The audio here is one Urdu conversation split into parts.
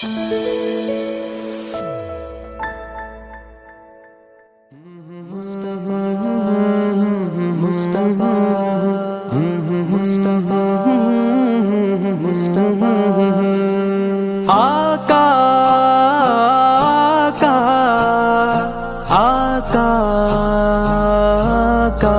آقا آقا آقا آقا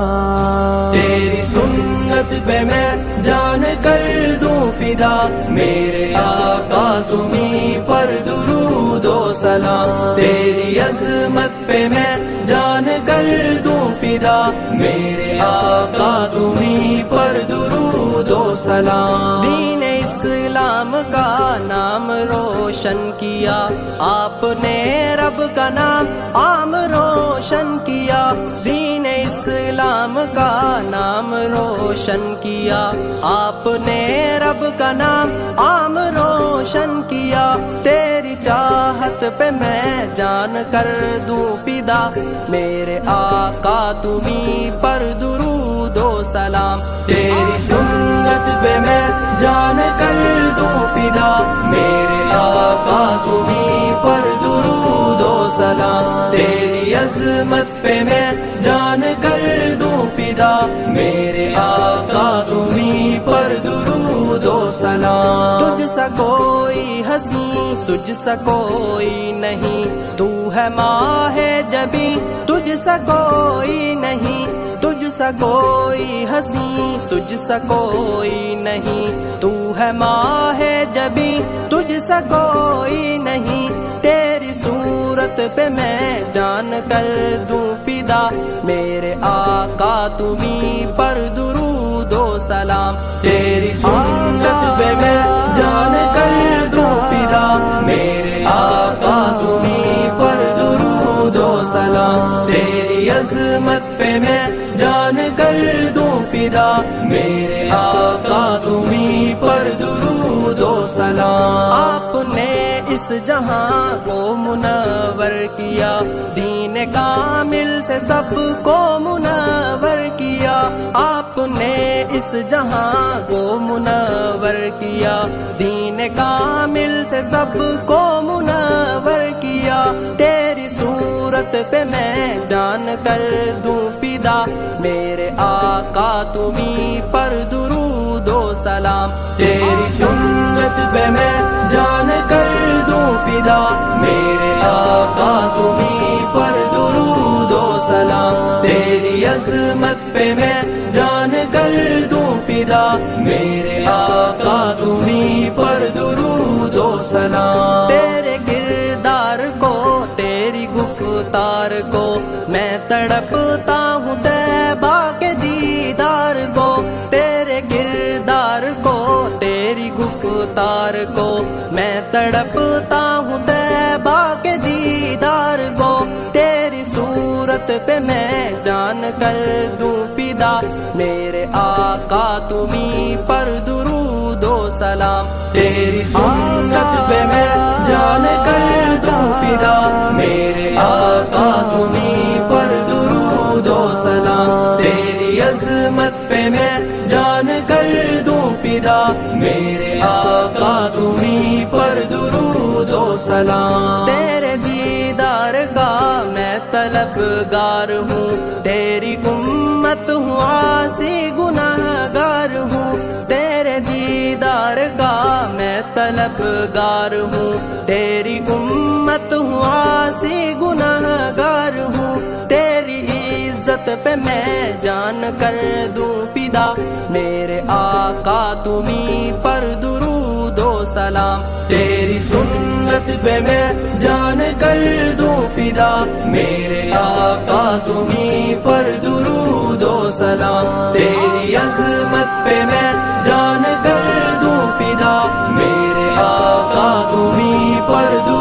تیری سنت پہ میں جان کر دوں فدا، میرے آقا تمہیں پر درود و سلام، تیری عظمت پہ میں جان کر دوں فدا، میرے آقا تمہیں پر درود و سلام۔ دین اسلام کا نام روشن کیا آپ نے، رب کا نام عام روشن کیا، دین اسلام کا نام روشن کیا آپ نے، رب کا نام عام روشن کیا، تیری چاہت پہ میں جان کر دوں فدا، میرے آقا تمہیں پر درود و سلام، تیری سنت پہ میں جان کر دوں فدا، میرے آقا تمہیں پر درود و سلام، تیری عظمت پہ میں جان کر دوں فدا، میرے آقا تمہیں پر درود و سلام۔ تجھ سا کوئی ہنسی تجھ سا کوئی نہیں، تو ہے ماہ جبی تجھ سا کوئی نہیں، تجھ سا کوئی ہنسی تجھ سا کوئی نہیں، تو ہے ماہ جبی تجھ سا کوئی نہیں، تیری صورت پہ میں جان کر دوں فدا، میرے آقا تمہیں پر درود و سلام، تیری سنت پہ میں جان کر دوں فدا، میرے آقا تمہیں پر درود و سلام، تیری عظمت پہ میں جان کر دوں فدا، میرے آقا تمہیں پر درود و سلام۔ آپ نے اس جہاں کو منور کیا، دین کامل سے سب کو منور کیا، آپ نے اس جہاں کو منور کیا، دین کامل سے سب کو منور کیا، تیری صورت پہ میں جان کر دوں فدا، میرے آقا تمہیں پر درود و سلام، تیری سنت پہ میں جان کر دوں فدا، میرے آقا تمہیں پر درود و سلام، تیری عظمت پہ میں جان کر دوں فدا، میرے آقا تمہیں پر درود و سلام، تیرے کردار کو تیری گفتار کو میں تڑپتا ہوں طیبہ کے دیدار کو، تیرے کردار کو تیری گفتار کو میں تڑپتا ہوں طیبہ کے دیدار کو، تیری صورت پہ میں جان کر دوں فدا، میرے آقا تمہیں پر درود و سلام، تیری سنت پہ میں جان کر دوں فدا، میرے آقا تمہیں پر درود و سلام، تیری عظمت پہ میں جان کر دوں فدا، میرے آقا تمہیں پر درود و سلام، تیرے دیدار کا میں طلبگار ہوں، تیری امت ہوں عاصی گناہگار ہوں، تیرے دیدار کا میں طلبگار ہوں، تیری امت ہوں عاصی گناہگار ہوں، تیری عزت پہ میں جان کر دوں فدا، میرے آقا تمہیں پر درود و سلام، تیری سنت پہ میں جان کر دوں فدا، میرے آقا تمہیں پر درود و سلام، تیری عظمت پہ میں جان کر دوں فدا، میرے آقا تمہیں پر درود